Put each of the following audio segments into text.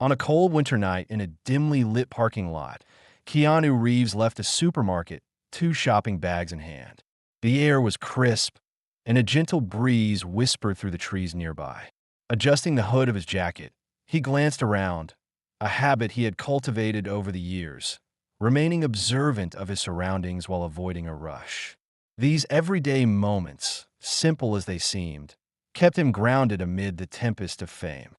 On a cold winter night in a dimly lit parking lot, Keanu Reeves left a supermarket, two shopping bags in hand. The air was crisp, and a gentle breeze whispered through the trees nearby. Adjusting the hood of his jacket, he glanced around, a habit he had cultivated over the years, remaining observant of his surroundings while avoiding a rush. These everyday moments, simple as they seemed, kept him grounded amid the tempest of fame.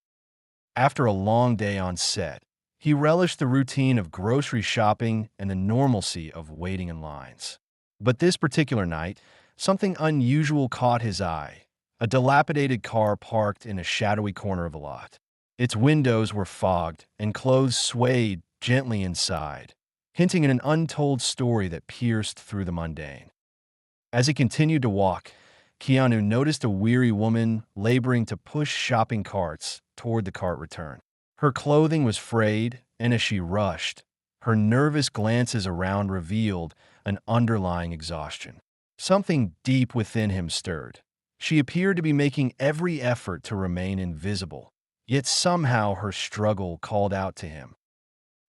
After a long day on set, he relished the routine of grocery shopping and the normalcy of waiting in lines. But this particular night, something unusual caught his eye: a dilapidated car parked in a shadowy corner of the lot. Its windows were fogged, and clothes swayed gently inside, hinting at an untold story that pierced through the mundane. As he continued to walk, Keanu noticed a weary woman laboring to push shopping carts toward the cart return. Her clothing was frayed, and as she rushed, her nervous glances around revealed an underlying exhaustion. Something deep within him stirred. She appeared to be making every effort to remain invisible, yet somehow her struggle called out to him.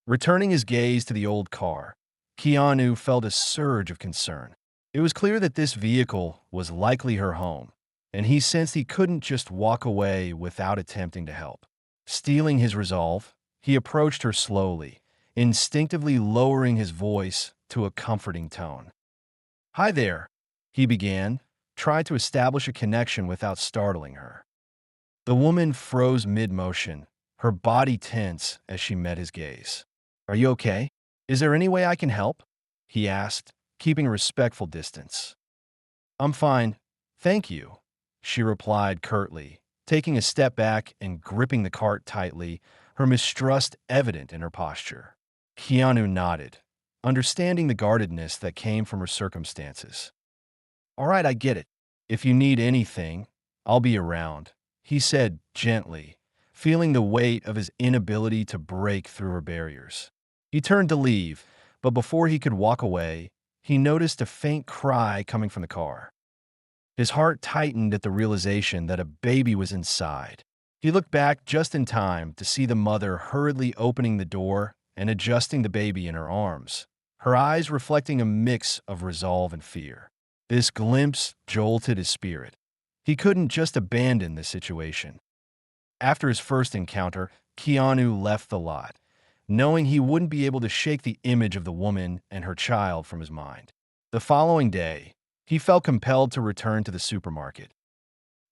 Returning his gaze to the old car, Keanu felt a surge of concern. It was clear that this vehicle was likely her home, and he sensed he couldn't just walk away without attempting to help. Steeling his resolve, he approached her slowly, instinctively lowering his voice to a comforting tone. "Hi there," he began, trying to establish a connection without startling her. The woman froze mid-motion, her body tense as she met his gaze. "Are you okay? Is there any way I can help?" he asked, keeping a respectful distance. "I'm fine, thank you," she replied curtly, taking a step back and gripping the cart tightly, her mistrust evident in her posture. Keanu nodded, understanding the guardedness that came from her circumstances. "All right, I get it. If you need anything, I'll be around," he said gently, feeling the weight of his inability to break through her barriers. He turned to leave, but before he could walk away, he noticed a faint cry coming from the car. His heart tightened at the realization that a baby was inside. He looked back just in time to see the mother hurriedly opening the door and adjusting the baby in her arms, her eyes reflecting a mix of resolve and fear. This glimpse jolted his spirit. He couldn't just abandon the situation. After his first encounter, Keanu left the lot, knowing he wouldn't be able to shake the image of the woman and her child from his mind. The following day, he felt compelled to return to the supermarket.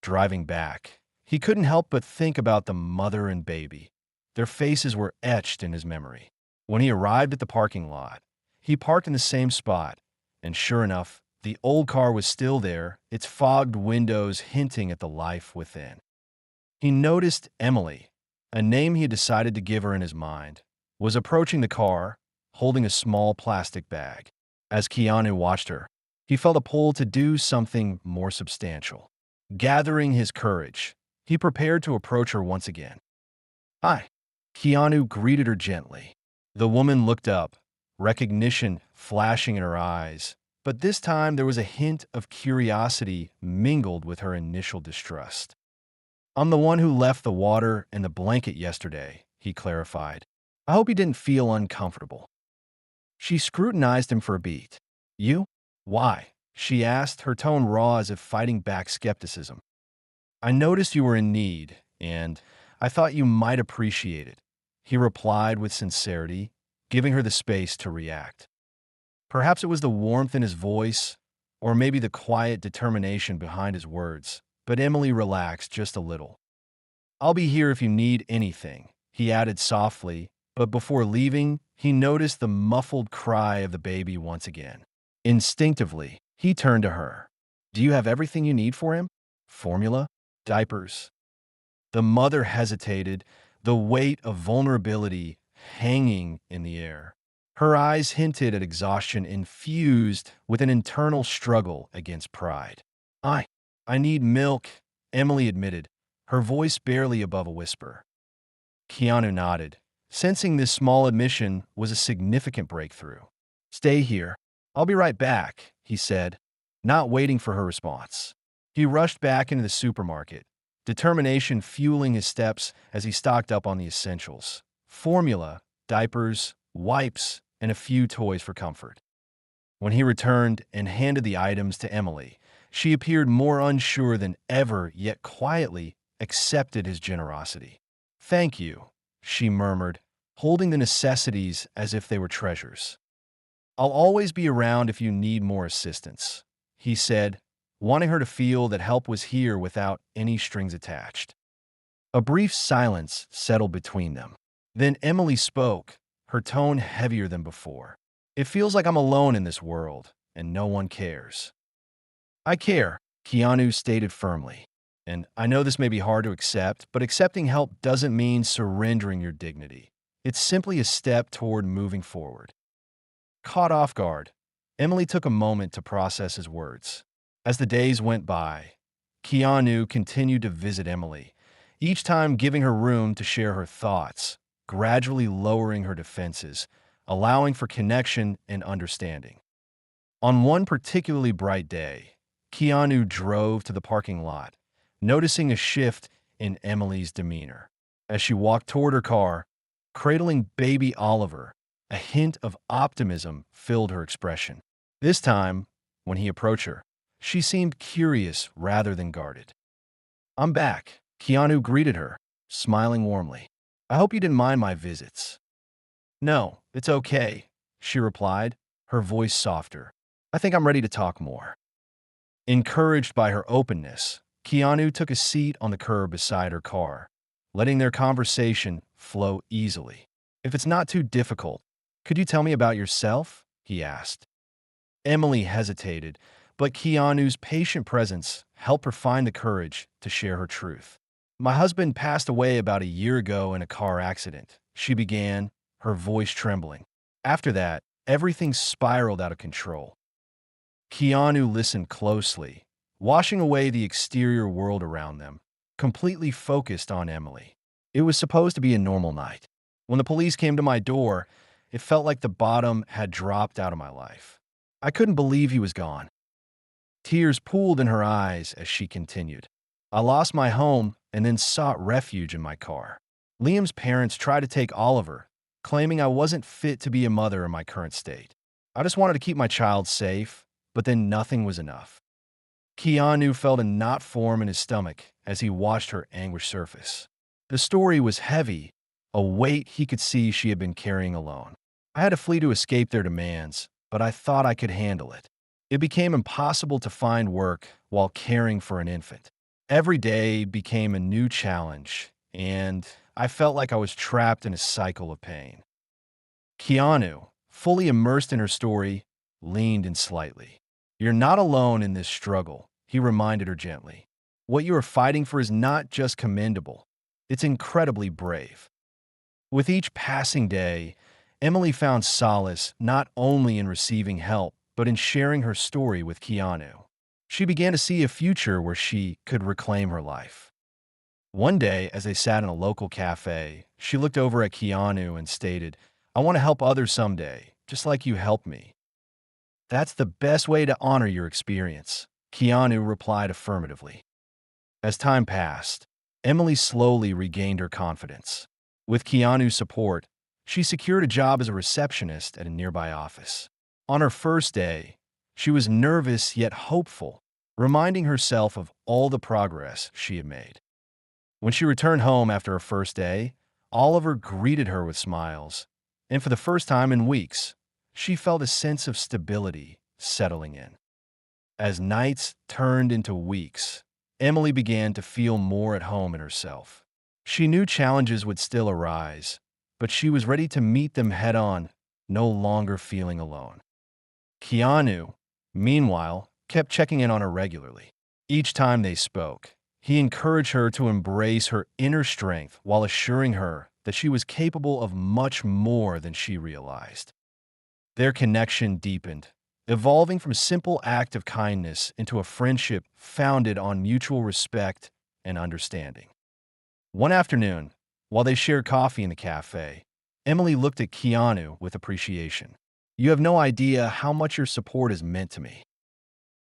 Driving back, he couldn't help but think about the mother and baby. Their faces were etched in his memory. When he arrived at the parking lot, he parked in the same spot, and sure enough, the old car was still there, its fogged windows hinting at the life within. He noticed Emily, a name he had decided to give her in his mind, was approaching the car, holding a small plastic bag. As Keanu watched her, he felt a pull to do something more substantial. Gathering his courage, he prepared to approach her once again. "Hi," Keanu greeted her gently. The woman looked up, recognition flashing in her eyes, but this time there was a hint of curiosity mingled with her initial distrust. "I'm the one who left the water and the blanket yesterday," he clarified. "I hope you didn't feel uncomfortable." She scrutinized him for a beat. "You? Why?" she asked, her tone raw as if fighting back skepticism. "I noticed you were in need, and I thought you might appreciate it," he replied with sincerity, giving her the space to react. Perhaps it was the warmth in his voice, or maybe the quiet determination behind his words, but Emily relaxed just a little. "I'll be here if you need anything," he added softly, but before leaving, he noticed the muffled cry of the baby once again. Instinctively, he turned to her. "Do you have everything you need for him? Formula? Diapers?" The mother hesitated, the weight of vulnerability hanging in the air. Her eyes hinted at exhaustion infused with an internal struggle against pride. I need milk," Emily admitted, her voice barely above a whisper. Keanu nodded, sensing this small admission was a significant breakthrough. "Stay here. I'll be right back," he said, not waiting for her response. He rushed back into the supermarket, determination fueling his steps as he stocked up on the essentials. formula, diapers, wipes, and a few toys for comfort. When he returned and handed the items to Emily, she appeared more unsure than ever, yet quietly accepted his generosity. "Thank you," she murmured, holding the necessities as if they were treasures. "I'll always be around if you need more assistance," he said, wanting her to feel that help was here without any strings attached. A brief silence settled between them. Then Emily spoke, her tone heavier than before. "It feels like I'm alone in this world, and no one cares." "I care," Keanu stated firmly. "And I know this may be hard to accept, but accepting help doesn't mean surrendering your dignity. It's simply a step toward moving forward." Caught off guard, Emily took a moment to process his words. As the days went by, Keanu continued to visit Emily, each time giving her room to share her thoughts, gradually lowering her defenses, allowing for connection and understanding. On one particularly bright day, Keanu drove to the parking lot, noticing a shift in Emily's demeanor. As she walked toward her car, cradling baby Oliver, a hint of optimism filled her expression. This time, when he approached her, she seemed curious rather than guarded. "I'm back," Keanu greeted her, smiling warmly. "I hope you didn't mind my visits." "No, it's okay," she replied, her voice softer. "I think I'm ready to talk more." Encouraged by her openness, Keanu took a seat on the curb beside her car, letting their conversation flow easily. "If it's not too difficult, could you tell me about yourself?" he asked. Emily hesitated, but Keanu's patient presence helped her find the courage to share her truth. "My husband passed away about a year ago in a car accident," she began, her voice trembling. "After that, everything spiraled out of control." Keanu listened closely, washing away the exterior world around them, completely focused on Emily. "It was supposed to be a normal night. When the police came to my door, it felt like the bottom had dropped out of my life. I couldn't believe he was gone." Tears pooled in her eyes as she continued. "I lost my home and then sought refuge in my car. Liam's parents tried to take Oliver, claiming I wasn't fit to be a mother in my current state. I just wanted to keep my child safe, but then nothing was enough." Keanu felt a knot form in his stomach as he watched her anguish surface. The story was heavy, a weight he could see she had been carrying alone. "I had to flee to escape their demands, but I thought I could handle it. It became impossible to find work while caring for an infant. Every day became a new challenge, and I felt like I was trapped in a cycle of pain." Keanu, fully immersed in her story, leaned in slightly. "You're not alone in this struggle," he reminded her gently. "What you are fighting for is not just commendable, it's incredibly brave." With each passing day, Emily found solace not only in receiving help, but in sharing her story with Keanu. She began to see a future where she could reclaim her life. One day, as they sat in a local cafe, she looked over at Keanu and stated, "I want to help others someday, just like you helped me." "That's the best way to honor your experience," Keanu replied affirmatively. As time passed, Emily slowly regained her confidence. With Keanu's support, she secured a job as a receptionist at a nearby office. On her first day, she was nervous yet hopeful, reminding herself of all the progress she had made. When she returned home after her first day, Oliver greeted her with smiles, and for the first time in weeks, she felt a sense of stability settling in. As nights turned into weeks, Emily began to feel more at home in herself. She knew challenges would still arise, but she was ready to meet them head-on, no longer feeling alone. Keanu, meanwhile, kept checking in on her regularly. Each time they spoke, he encouraged her to embrace her inner strength while assuring her that she was capable of much more than she realized. Their connection deepened, evolving from a simple act of kindness into a friendship founded on mutual respect and understanding. One afternoon, while they shared coffee in the cafe, Emily looked at Keanu with appreciation. "You have no idea how much your support has meant to me."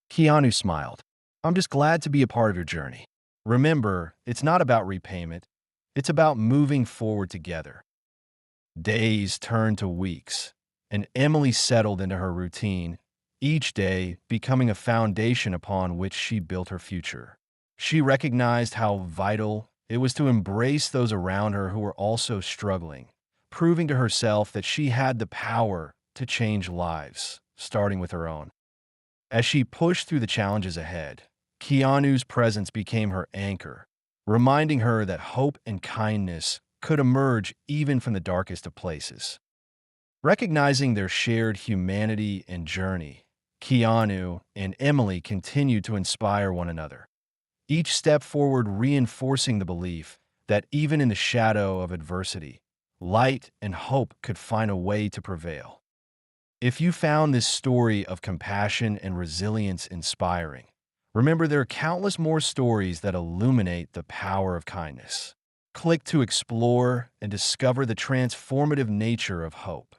Keanu smiled. "I'm just glad to be a part of your journey. Remember, it's not about repayment, it's about moving forward together." Days turned to weeks, and Emily settled into her routine, each day becoming a foundation upon which she built her future. She recognized how vital it was to embrace those around her who were also struggling, proving to herself that she had the power to change lives, starting with her own. As she pushed through the challenges ahead, Keanu's presence became her anchor, reminding her that hope and kindness could emerge even from the darkest of places. Recognizing their shared humanity and journey, Keanu and Emily continued to inspire one another, each step forward reinforcing the belief that even in the shadow of adversity, light and hope could find a way to prevail. If you found this story of compassion and resilience inspiring, remember there are countless more stories that illuminate the power of kindness. Click to explore and discover the transformative nature of hope.